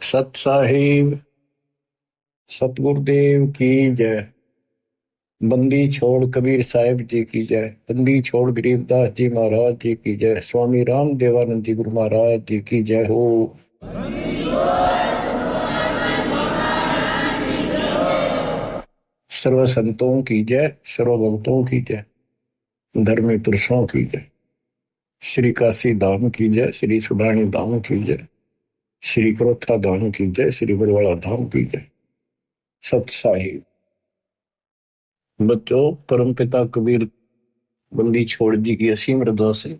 सत साहिब सतगुरुदेव की जय। बंदी छोड़ कबीर साहिब जी की जय। बंदी छोड़ गरीबदास जी महाराज जी की जय। स्वामी राम देवानंद जी गुरु महाराज जी की जय हो। सर्व संतों की जय, सर्व भक्तों की जय, धर्मी पुरुषों की जय। श्री काशी धाम की जय, श्री सुडानी धाम की जय, श्री क्रोथा धाम की जय, श्री बरवाड़ा धाम की जय। सत साहिब बच्चों, परमपिता कबीर बंदी छोड़ जी की असीम रजा से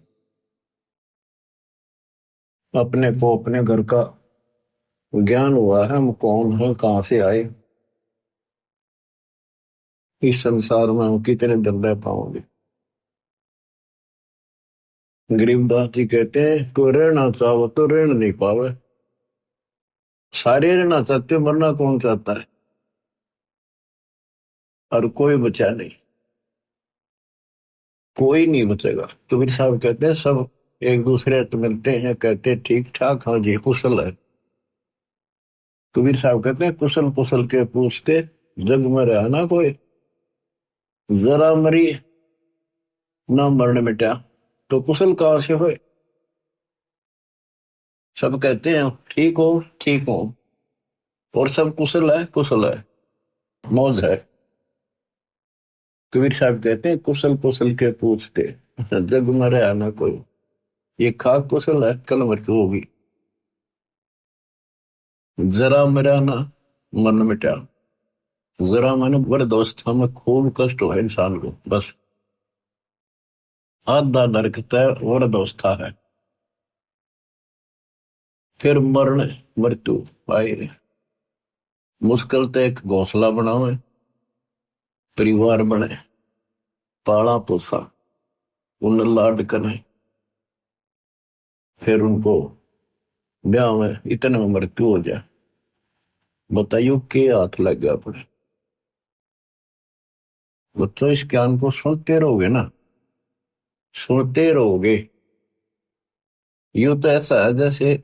अपने को अपने घर का ज्ञान हुआ है। हम कौन हैं, कहां से आए, इस संसार में हम कितने दिन रह पाओगे। गरीबदास जी कहते हैं कोई रहना चाहो तो रहना नहीं पावे। सारे रहना चाहते हो, मरना कौन चाहता है। और कोई बचा नहीं, कोई नहीं बचेगा। कबीर साहब कहते हैं सब एक दूसरे से मिलते हैं, कहते ठीक ठाक, हाँ जी कुशल है। कबीर साहब कहते हैं कुशल कुशल के पूछते, जग में रहा ना कोई, जरा मरी ना मरण मिटा, तो कुशल कहां से होए। सब कहते हैं ठीक हो ठीक हो, और सब कुशल है, मौज है। कबीर साहब कहते हैं कुशल कुशल के पूछते, जग में रहा ना कोई, ये खाक कुशल है कल मृत्यु होगी। जरा मेरा ना मन मिटा, जरा मन वृद्धावस्था में खूब कष्ट हो इंसान को, बस आधा नरक तय वृद्धावस्था है। फिर मरण मृत्यु आए, मुश्किल तो एक घोंसला बनावे, परिवार बने, पाला पोसा, उन लाड करे, फिर उनको ब्याह में इतने में मृत्यु हो जाए। बताइयो के हाथ लग गया अपने। बच्चों इस ज्ञान को सुनते रहोगे ना, सुनते रहोगे। यूं तो ऐसा है जैसे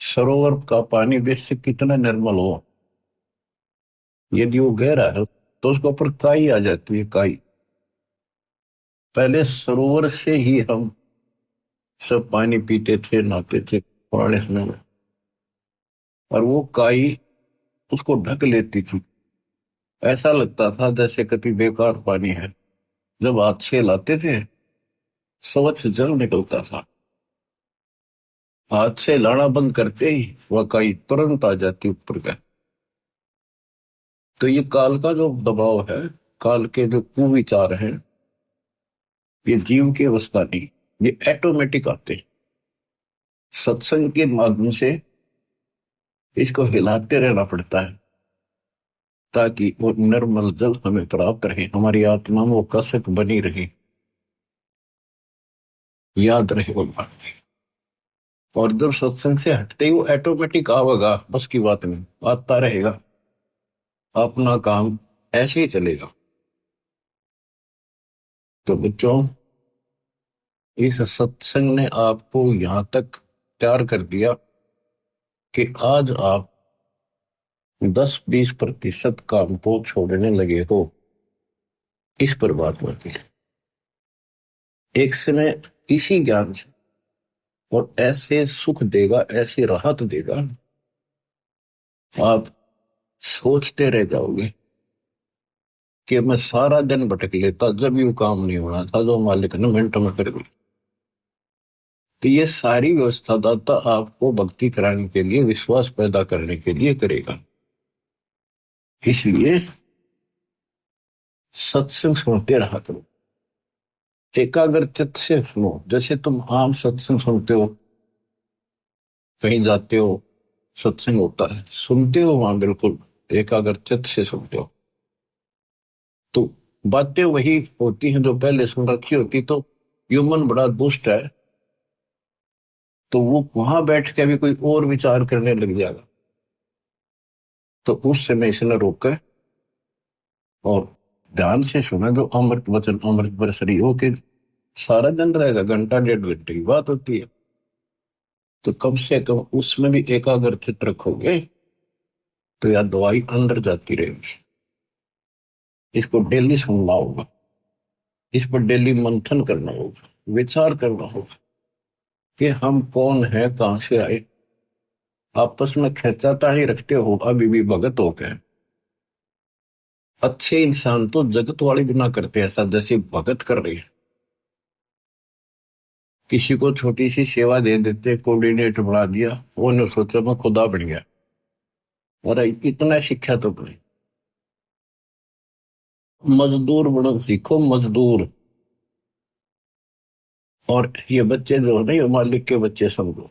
सरोवर का पानी बेशक कितना निर्मल हो, यदि वो गहरा है तो उसके ऊपर काई आ जाती है, काई। पहले सरोवर से ही हम सब पानी पीते थे, नहाते थे पुराने समय में, और वो काई उसको ढक लेती थी। ऐसा लगता था जैसे कभी बेकार पानी है। जब हाथ से लाते थे स्वच्छ जल निकलता था, हाथ से लाना बंद करते ही वह काई तुरंत आ जाती ऊपर का। तो ये काल का जो दबाव है, काल के जो कुविचार हैं, ये जीव की अवस्था नहीं, ये ऑटोमेटिक आते हैं। सत्संग के माध्यम से इसको हिलाते रहना पड़ता है ताकि वो निर्मल जल हमें प्राप्त रहे, हमारी आत्मा में वो कसक बनी रहे, याद रहे वो बात। और जब सत्संग से हटते ही वो ऑटोमेटिक आवेगा, बस की बात नहीं, आता रहेगा, अपना काम ऐसे ही चलेगा। तो बच्चों, इस सत्संग ने आपको यहां तक तैयार कर दिया कि आज आप 10-20% काम को छोड़ने लगे हो इस परमात्मा के एक समय, इसी ज्ञान से। और ऐसे सुख देगा, ऐसी राहत देगा, आप सोचते रह जाओगे कि मैं सारा दिन भटक लेता, जब यू काम नहीं होना था जो मालिक ने मिनट में कर दी। तो ये सारी व्यवस्था दाता आपको भक्ति कराने के लिए, विश्वास पैदा करने के लिए करेगा। इसलिए सत्संग सुनते रहा करो, एकाग्रचित्त से सुनो। जैसे तुम आम सत्संग सुनते हो, कहीं जाते हो सत्संग होता है, सुनते हो वहां बिल्कुल एकाग्रचित्त से सुनते हो, तो बातें वही होती हैं जो पहले सुन रखी होती। तो ह्यूमन बड़ा दुष्ट है, तो वो वहां बैठ के भी कोई और विचार करने लग जाएगा। तो उस समय इसने रोका और ध्यान से सुना, जो अमृत वचन अमृत बरसरी हो के सारा दिन रहेगा, घंटा 1.5 घंटे की बात होती है। तो कम से कम उसमें भी एकाग्रचित रखोगे तो यार दवाई अंदर जाती रहेगी। इसको डेली सुनना होगा, इस पर डेली मंथन करना होगा, विचार करना होगा कि हम कौन है, कहां से आए। आपस में खेचातानी रखते हो अभी भी भगत हो गए। अच्छे इंसान तो जगत वाले भी ना करते ऐसा जैसे भगत कर रही है। किसी को छोटी सी सेवा दे देते, कोऑर्डिनेटर बना दिया, वो ने सोचा मैं खुदा बन गया। और इतना शिक्षा तो नहीं। मजदूर बनो सीखो, मजदूर। और ये बच्चे जो है ना, ये मालिक के बच्चे समझो,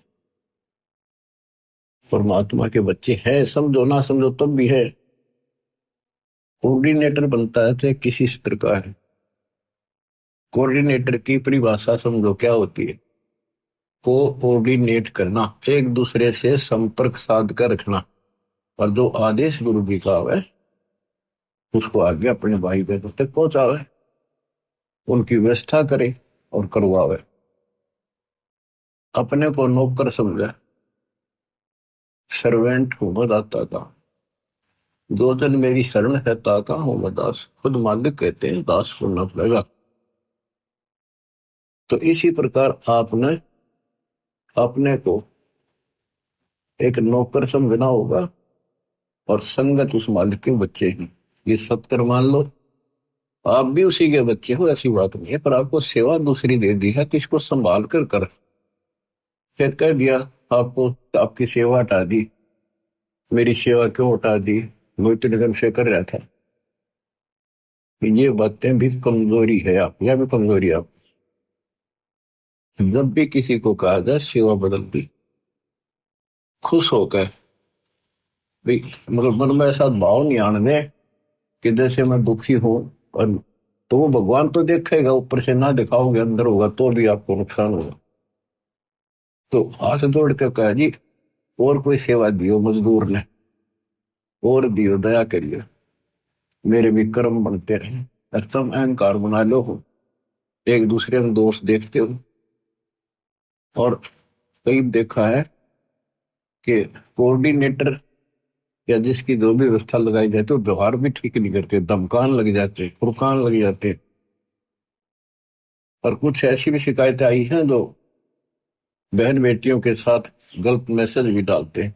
परमात्मा के बच्चे हैं, समझो ना समझो तब भी है। कोऑर्डिनेटर बनता है तो किसी स्तर का है। कोऑर्डिनेटर की परिभाषा समझो क्या होती है। कोऑर्डिनेट करना, एक दूसरे से संपर्क साध कर रखना। और जो आदेश गुरु जी का है उसको आगे अपने भाई बहनों तक पहुंचावे, उनकी व्यवस्था करे और करवावे। अपने को नौकर समझे, सर्वेंट हूं मैं दाता का। दो जन मेरी शरण है ताका हूं मैं दास। खुद मालिक कहते हैं दास को न पड़ेगा। तो इसी प्रकार आपने अपने को एक नौकर समझना होगा और संगत उस मालिक के बच्चे हैं। ये सत्तर मान लो, आप भी उसी के बच्चे हो, ऐसी बात नहीं है, पर आपको सेवा दूसरी दे दी है तो इसको संभाल कर फिर कह दिया आपको आपकी सेवा हटा दी। मेरी सेवा क्यों हटा दी, वो इतने दिन से कर रहा था। ये बातें भी कमजोरी है आप, या भी कमजोरी है आप। जब भी किसी को कहा जाए सेवा बदल दी, खुश होकर भाई, मतलब मन में ऐसा भाव नहीं आने दे कि जैसे मैं दुखी हूं। और तो वो भगवान तो देखेगा, ऊपर से ना दिखाओगे अंदर होगा तो भी आपको नुकसान होगा। तो हाथ जोड़ के कहा जी और कोई सेवा दियो मजदूर ने, और दियो, दया करिए, मेरे भी कर्म बनते रहे। और तुम अहंकार बना लो हो, एक दूसरे में दोष देखते हो। और कई देखा है कि कोऑर्डिनेटर या जिसकी जो भी व्यवस्था लगाई जाती है वो व्यवहार भी ठीक नहीं करते, धमकान लग जाते, फुरकान लग जाते। और कुछ ऐसी भी शिकायतें आई हैं जो बहन बेटियों के साथ गलत मैसेज भी डालते हैं।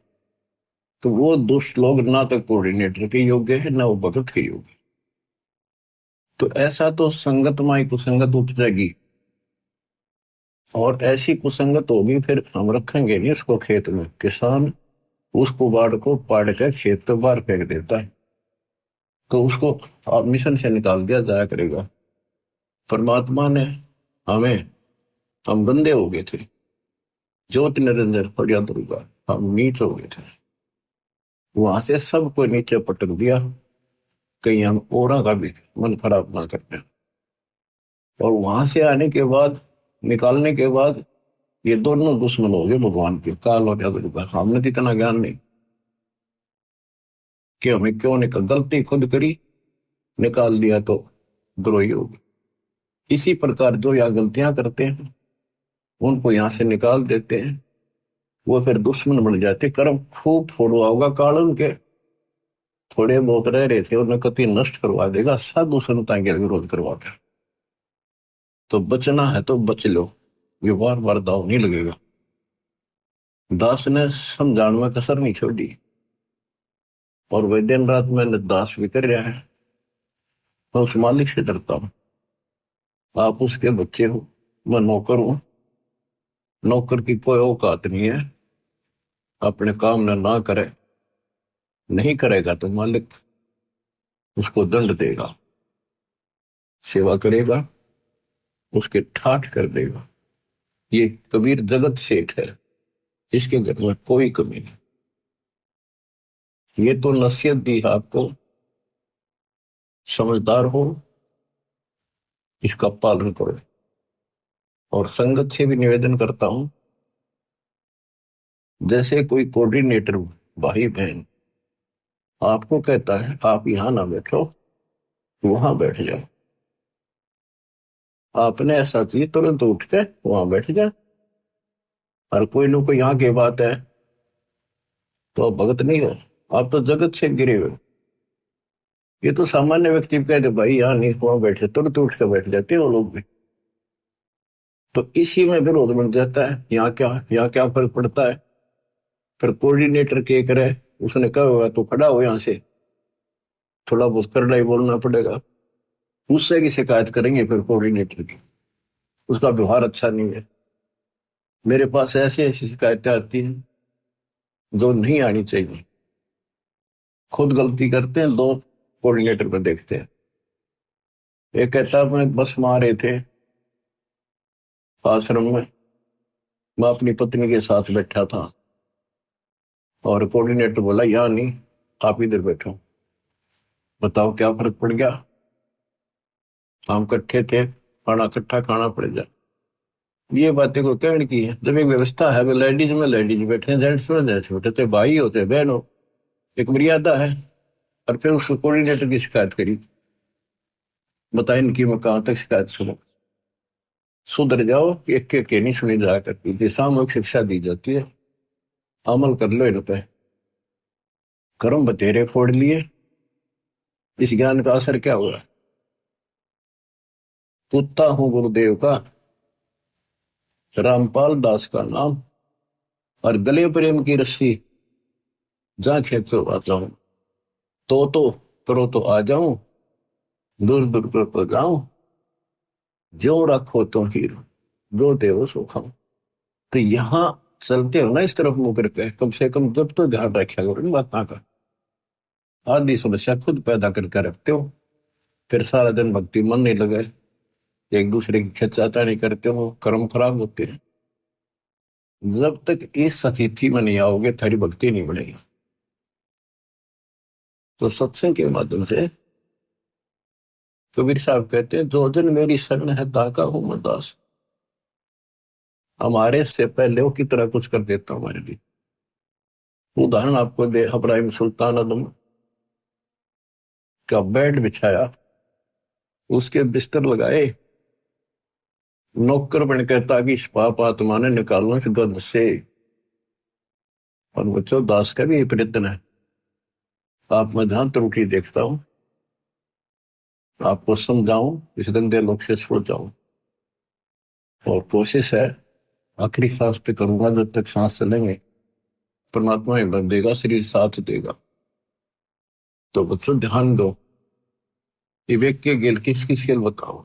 तो वो दुष्ट लोग ना तो कोऑर्डिनेटर के योग्य है ना वो भगत के योग्य। तो ऐसा तो संगत माई कुसंगत उपजेगी, और ऐसी कुसंगत होगी फिर हम रखेंगे नहीं उसको खेत में। किसान उस कुबाड़ को पाड़ कर खेत तो बाहर फेंक देता है, तो उसको आप मिशन से निकाल दिया जाया करेगा। परमात्मा ने हमें, हम गंदे हो गए थे, ज्योति निरंजन फरिया दुर्गा, हम नीच हो गए थे, वहां से सबको नीचे पटक दिया। कहीं हम और का भी मन खराब ना करते। और वहां से आने के बाद, निकालने के बाद, ये दोनों दुश्मन हो गए भगवान के, काल और दुर्गा। हमने तो इतना ज्ञान नहीं कि हमें क्यों निकल, गलती खुद करी, निकाल दिया तो द्रोही हो गए। इसी प्रकार जो यहाँ गलतियां करते हैं उनको यहाँ से निकाल देते हैं, वो फिर दुश्मन बन जाते। कर्म खूब फोड़वा होगा काल उनके, थोड़े बहुत रह रहे थे उन्हें कति नष्ट करवा देगा, साधु संता के विरोध करवा कर। तो बचना है तो बच लो, ये बार बार दाव नहीं लगेगा। दास ने समझाने में कसर नहीं छोड़ी, और वह दिन रात मैंने दास भी कर रहा है। मैं उस मालिक से डरता हूं। आप उसके बच्चे हो, मैं नौकर हूं। नौकर की कोई औकात नहीं है, अपने काम ना करे, नहीं करेगा तो मालिक उसको दंड देगा। सेवा करेगा उसके ठाठ कर देगा। ये कबीर जगत सेठ है, इसके घर में कोई कमी नहीं। ये तो नसीहत दी है आपको, समझदार हो, इसका पालन करो। और संगत से भी निवेदन करता हूं, जैसे कोई कोऑर्डिनेटर भाई बहन आपको कहता है आप यहां ना बैठो, वहां बैठ जाओ, आपने ऐसा चाहिए तुरंत उठ के वहां बैठ जाए। और कोई न कोई यहाँ की बात है तो आप भगत नहीं हो, आप तो जगत से गिरे हुए हो। ये तो सामान्य व्यक्ति कहते भाई यहाँ नहीं, वहां बैठे तुरंत उठ के बैठ जाते हैं वो लोग भी। तो इसी में विरोध बन जाता है। यहाँ क्या फर्क पड़ता है। फिर कोऑर्डिनेटर के करे, उसने कहा होगा तो खड़ा हो यहाँ से, थोड़ा बहुत करना ही बोलना पड़ेगा। उससे की शिकायत करेंगे फिर कोऑर्डिनेटर की, उसका व्यवहार अच्छा नहीं है। मेरे पास ऐसी ऐसी शिकायतें आती हैं जो नहीं आनी चाहिए। खुद गलती करते हैं, दो कोऑर्डिनेटर पर देखते हैं। एक कहता है मैं बस में आ रहे थे आश्रम में, मैं अपनी पत्नी के साथ बैठा था और कोऑर्डिनेटर बोला यहाँ नहीं, आप इधर बैठो। बताओ क्या फर्क पड़ गया। हम इकट्ठे थे, खाना इकट्ठा खाना पड़ जाए। ये बातें को कहने की है। जब एक व्यवस्था है, लेडीज में लेडीज बैठे, जेंट्स में जेंट्स बैठे, तो भाई होते बहन हो, एक मर्यादा है। और फिर उस कोऑर्डिनेटर की शिकायत करी। बताए इनकी मैं कहाँ तक शिकायत सुनूं। सुधर जाओ, एक के नहीं सुनी जा करती थी। सामूहिक शिक्षा दी जाती है, अमल कर लो इन पे। कर्म बतेरे फोड़ लिए, इस ज्ञान का असर क्या हुआ। कुत्ता हूं गुरुदेव का, रामपाल दास का नाम, और गले प्रेम की रस्सी, जहां खेतो आता हूं। तो करो तो आ जाऊं, दूर दूर कर तो जाऊं, जो रखो तो हीरो, जो देव सो खाऊं। तो यहाँ चलते हो ना इस तरफ मुंह करके, कम से कम जब तो ध्यान रखा करो इन बातों का। आदि समस्या खुद पैदा करके रखते हो, फिर सारा दिन भक्ति मन नहीं लगे, एक दूसरे की खिंचातानी करते हो, कर्म खराब होते हैं। जब तक इस स्थिति में नहीं आओगे थारी भक्ति नहीं बढ़ेगी। तो सत्संग के माध्यम से कबीर साहब कहते हैं, जो जन मेरी शरण है ताका हूं मैं दास। हमारे से पहले वो कितना कुछ कर देता हमारे लिए। उदाहरण आपको दे, इब्राहिम सुल्तान आदम का बेड बिछाया, उसके बिस्तर लगाए, नौकर बन के ताकि इस पाप आत्मा ने निकालना इस गंध से। और बच्चों, दास का भी ये प्रयत्न है। आप मैं जहां त्रुटि देखता हूं, आपको समझाऊं, इस गंदे लोग से छुड़ जाऊं। और कोशिश है आखिरी सांस पे करूंगा, जब तक सांस चलेंगे परमात्मा ही बन देगा, शरीर साथ देगा। तो बच्चों ध्यान दो, विवेक के गेल किस किस खेल बताओ।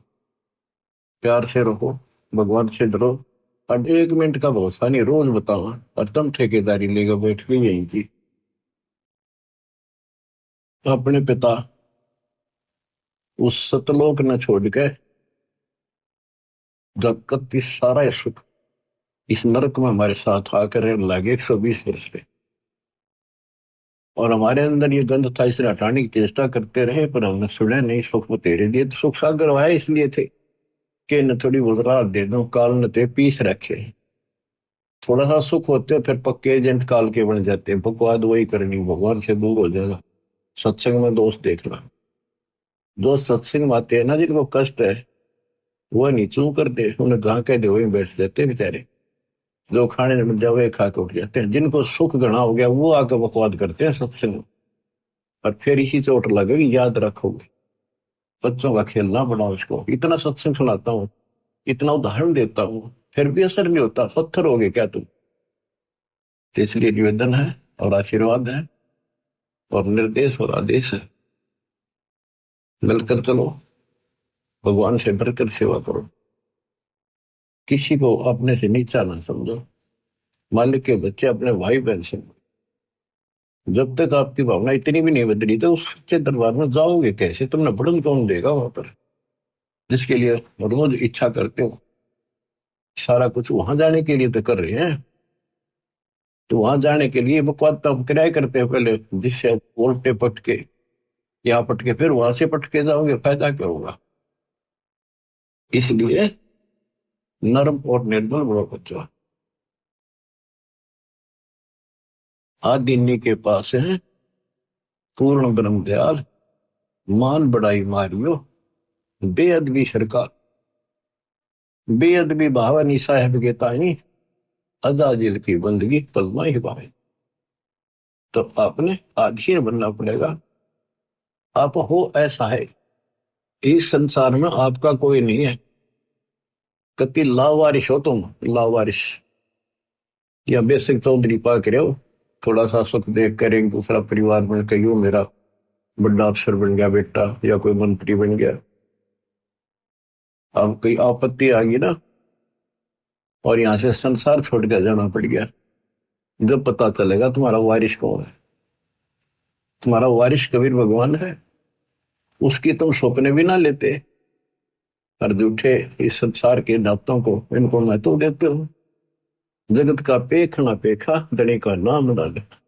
प्यार से रहो, भगवान से डरो, और 1 मिनट का भरोसा नहीं, रोज बताओ। और तुम ठेकेदारी लेकर बैठ के यही थी। अपने पिता उस सतलोक न छोड़ के, जब सारा सुख इस नरक में हमारे साथ आकर लगे 120 वर्ष पे। और हमारे अंदर ये गंध था, इसे हटाने की चेष्टा करते रहे, पर हमने सुने नहीं। सुख वो तेरे लिए तो सुख सागर आए इसलिए थे कि न थोड़ी बहुत राहत दे दो, काल न ते पीस रखे। थोड़ा सा सुख होते हो फिर पक्के एजेंट काल के बन जाते हैं। बकवाद वही करनी, भगवान से दूर हो जाएगा। सत्संग में दोस्त देखना, जो सत्संग में आते हैं ना, जिनको कष्ट है वो नहीं चू करते, उन्हें जहाँ कह दे वही बैठ जाते हैं बेचारे। जो खाने में जावे खा के उठ जाते हैं। जिनको सुख घना हो गया वो आकर बकवाद करते हैं सत्संग में। और फिर इसी चोट लगेगी, याद रखोगे। बच्चों का खेलना बनाओ इसको। इतना सत्संग सुनाता हूँ, इतना उदाहरण देता हूँ, फिर भी असर नहीं होता। पत्थर हो गए क्या तुम। तो इसलिए निवेदन है और आशीर्वाद है और निर्देश और आदेश है, मिलकर चलो, भगवान से भरकर सेवा करो, किसी को अपने से नीचा ना समझो। मालिक के बच्चे अपने भाई बहन से। जब तक आपकी भावना इतनी भी नहीं बदली तो उस सच्चे दरबार में जाओगे कैसे। तुमने बढ़न कौन देगा वहां पर, जिसके लिए रोज इच्छा करते हो। सारा कुछ वहां जाने के लिए तो कर रहे हैं। तो वहां जाने के लिए बकवाद तो हम किराए करते हैं पहले, जिससे उल्टे पटके यहाँ पटके फिर वहां से पटके जाओगे, फायदा क्या होगा। इसलिए नर्म और निर्मल बड़ो बच्चा। आदिन्नी के पास है पूर्ण ब्रह्म दयाल, मान बढ़ाई मारियो बेअदबी सरकार। बेअदबी भावनी साहेब के ताई, अजाजिल की बंदगी कलमा ही पाए। तो आपने अधीन बनना पड़ेगा। आप हो ऐसा है, इस संसार में आपका कोई नहीं है। कति लावारिश हो तुम, लावारिश। या बेसिक चौधरी पा के रहो, थोड़ा सा सुख देख कर एक दूसरा परिवार बन के यूं मेरा बड़ा अफसर बन गया बेटा, या कोई मंत्री बन गया। अब कोई आपत्ति आ गई ना, और यहां से संसार छोड़ कर जाना पड़ गया, जब पता चलेगा तुम्हारा वारिश कौन है। तुम्हारा वारिश कबीर भगवान है, उसकी तुम सपने भी ना लेते, और झूठे इस संसार के नातों को इनको महत्व देते हो। जगत का पेख ना पेखा, धनी का नाम ना लेखा।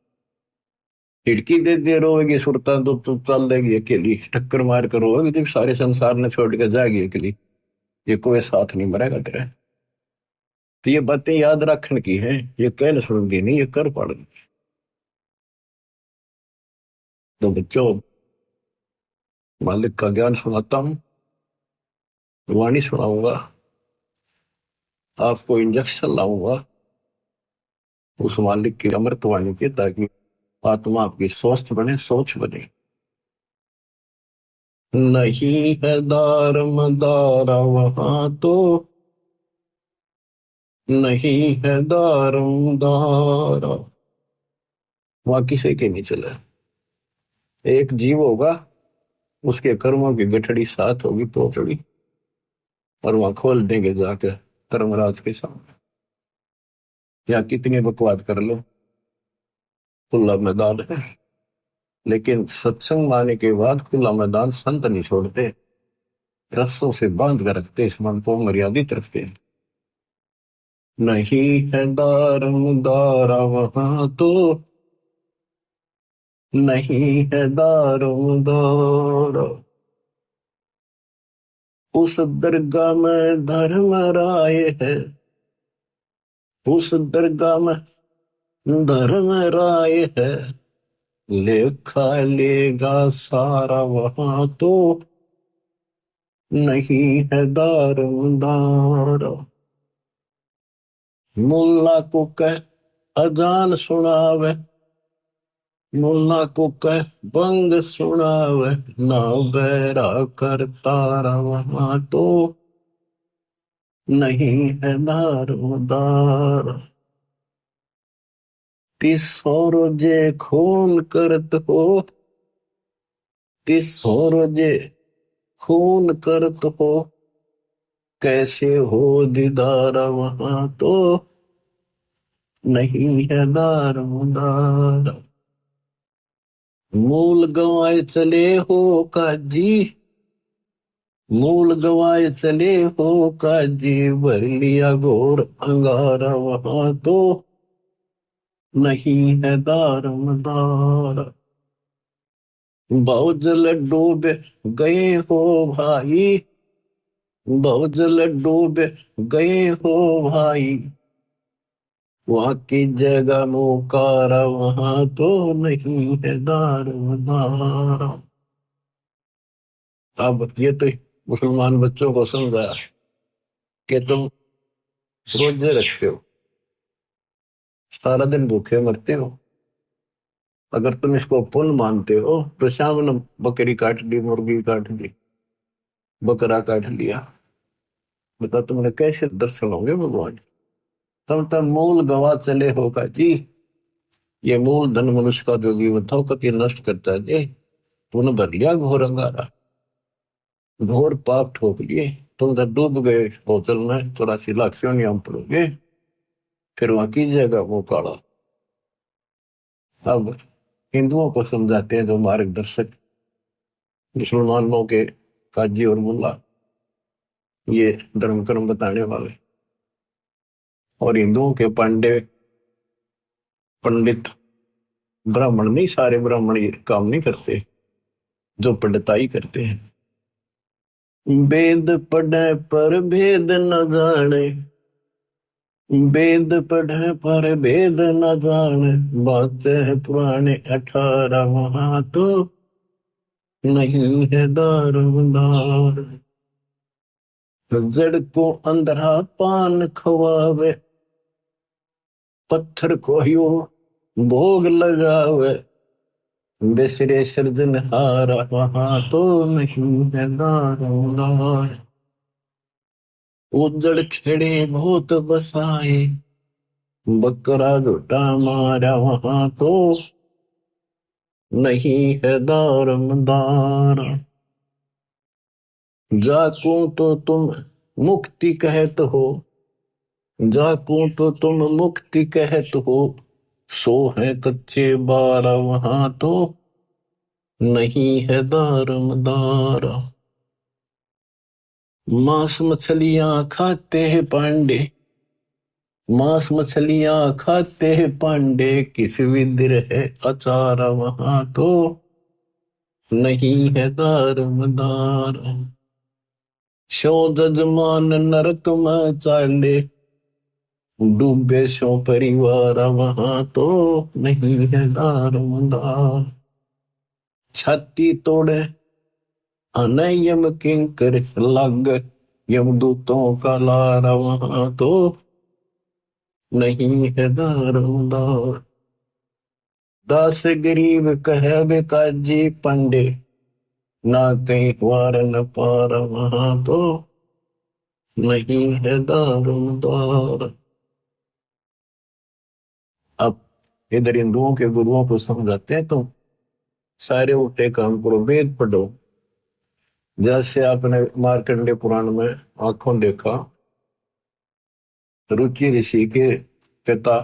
खिड़की दे दे रोएगी सुरता तो चल देगी अकेली, टक्कर मार कर रोएगी जब सारे संसार ने छोड़ के जाएगी अकेली। ये कोई साथ नहीं मरेगा तेरा। तो ये बातें याद रखने की है, ये कहने सुनती नहीं, ये कर पड़। तो बच्चों, मालिक का ज्ञान सुनाता हूँ, वाणी सुनाऊंगा, आपको इंजेक्शन लाऊंगा उस मालिक की अमृत वाणी की, ताकि आत्मा आपकी स्वस्थ बने, सोच बने। नहीं है दारम दारा वहां तो, नहीं है दारम दारा, वहां किसी के नहीं चले। एक जीव होगा, उसके कर्मों की गठड़ी साथ होगी पोचड़ी, और वहां खोल देंगे जाकर धर्मराज के सामने। या कितनी बकवाद कर लो, खुला मैदान है। लेकिन सत्संग माने के बाद खुला मैदान संत नहीं छोड़ते, रस्सों से बांध कर रखते, इस मन को मर्यादित रखते। नहीं है दारम दारा वहां तो, नहीं है दारम दारा, उस दरगाह में धर्म राय है, उस दरगाह में धर्म राय है। लेखा लेगा सारा वहां तो, नहीं है दारम दारा। मुल्ला को कह अजान सुनावे, मुल्ला को कह बंग सुनावे, ना बैरा कर तारा वहां तो, नहीं है दारोदार। तिसो रोजे खून करत हो, तिसो रोजे खून करत हो, कैसे हो दीदार वहां तो, नहीं है दारोदार। मूल गंवाए चले हो काजी, मूल गंवाए चले हो काजी, भर लिया घोर अंगारा वहां तो, नहीं है दारमदार। बहुजल डूबे गए हो भाई, बहुजल डूबे गए हो भाई, वहां की जगह मुकारा वहां तो, नहीं है दारमदार। अब ये तो मुसलमान बच्चों को समझा कि तुम रोजे रखते हो, सारा दिन भूखे मरते हो। अगर तुम इसको पुण्य मानते हो तो शाम ने बकरी काट ली, मुर्गी काट ली, बकरा काट लिया, बता तुमने कैसे दर्शन होंगे भगवान। तब मूल गवा चले होगा जी। ये मूल धन मनुष्य का जो जीवन था कति नष्ट करता है जी। तूने भर लिया घोर अंगारा, घोर पाप ठोक लिए, तुम जब डूब गए बोतल में 84 लाख क्यों पड़ोगे, फिर वहां कीजिएगा वो काला। अब हिंदुओं को समझाते हैं जो मार्गदर्शक, मुसलमानों के काजी और मुल्ला, ये धर्म कर्म बताने वाले, और हिंदुओं के पांडे पंडित, ब्राह्मण नहीं, सारे ब्राह्मण ये काम नहीं करते, जो पंडिताई करते हैं। वेद पढ़े पर भेद न जाने, वेद पढ़े पर भेद न जाने, बातें है पुराने 18 वहां तो, नहीं है दारोदार। जड़ को अंधरा पान खवावे, पत्थर को यूं भोग लगावे, बिसरे सृजनहारा वहां तो नहीं है दारोमदार। उजड़ खेड़े बहुत बसाए, बकरा झूठा मारा वहां तो नहीं है दारोमदार। जाकू तो तुम मुक्ति कहत हो, जाकू तो तुम मुक्ति कहत हो, सो है कच्चे बारा वहां तो नहीं है दारोमदार। मांस मछलियां खाते हैं पांडे, मांस मछलियां खाते हैं पांडे, किस विदिर है अचार वहां तो नहीं है दारोमदार। शो जजमान नरक में चाले, डूबे शो परिवार वहां तो नहीं है दारोमदार। छाती तोड़े अनयम किंकर लग, यमदूतों का लारा वहां तो नहीं है दारोमदार। दास गरीब कहे बेकाजी पंडे, ना कहीं वार न पार वहां तो नहीं है दारोमदार। अब इधर हिंदुओं के गुरुओं को समझाते हैं, तो सारे उल्टे काम करो, वेद पढ़ो। जैसे आपने मार्कंडेय पुराण में आंखों देखा, रुचि ऋषि के पिता,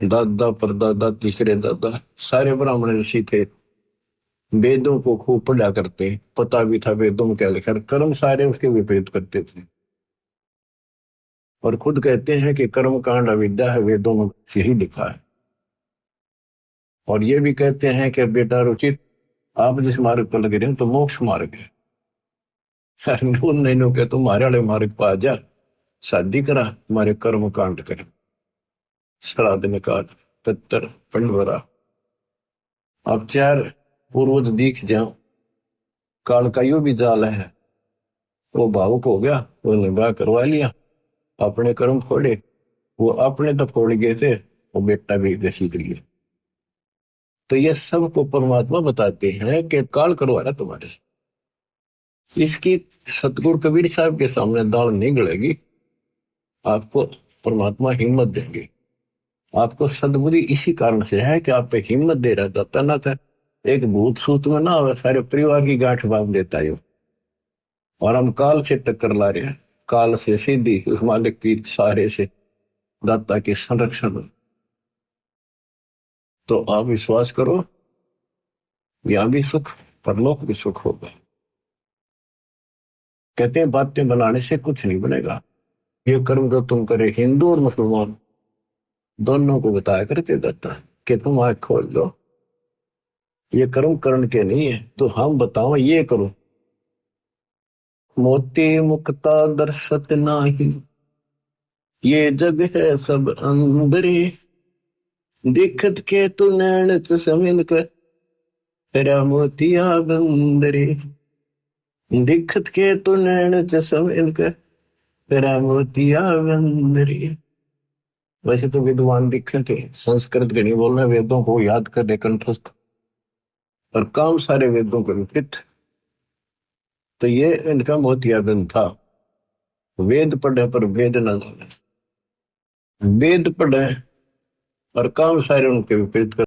दादा परदादा तीसरे दादा सारे ब्राह्मण ऋषि थे, वेदों को खूब पढ़ा करते, पता भी था वेदों में क्या लिखा, कर्म सारे उसके विपरीत करते थे। और खुद कहते हैं कि कर्म कांड अविद्या है, वेदों में यही लिखा है। और ये भी कहते हैं कि बेटा रुचित, आप जिस मार्ग पर लगे रहे तो मोक्ष मार्ग है। नहीं के तुम्हारे वाले मार्ग पर आ जा, शादी करा, तुम्हारे कर्म कांड करे, श्राद्ध निकाल, पितर पंडवरा। अब चार पूर्वज दिख जाओ, काल का यो भी जाल है। वो भावुक हो गया, वो निभा करवा लिया, अपने कर्म फोड़े, वो अपने तो फोड़ गए थे, वो बेटा भी घसीट लिए। तो ये सबको परमात्मा बताते हैं कि काल करवा रहा तुम्हारे से। इसकी सतगुरु कबीर साहब के सामने दाल नहीं गलेगी। आपको परमात्मा हिम्मत देंगे। आपको सद्बुद्धि इसी कारण से है कि आप पे हिम्मत दे रहा था, तना था एक भूत सूत में ना हो, सारे परिवार की गांठ बांध देता है। और हम काल से टक्कर ला रहे हैं, काल से सीधी उस मालिक की सहारे से, दाता के संरक्षण में। तो आप विश्वास करो, यहां भी सुख, परलोक भी सुख होगा। कहते हैं बातें बनाने से कुछ नहीं बनेगा। ये कर्म जो तुम करे, हिंदू और मुसलमान दोनों को बताया करते दाता कि तुम आंख खोल लो, ये कर्म करण के नहीं है, तो हम बताओ ये करो। मोती मुक्ता दर्शत नाही, ये जग है सब अंदरे, दिखत के तू नैन चमिन कर, तेरा मोतिया बंदरे। दिखत के तू नैन चमिन कर, तेरा मोतिया बंदरे। वैसे तो विद्वान दिखे थे, संस्कृत के नहीं बोलना, वेदों को याद करने कंठस्थ, और काम सारे वेदों के विपरीत। तो ये इनका मोतियाबिंद था। वेद पढ़े पर वेद न जाने, वेद पढ़े और काम सारे उनके विपरीत कर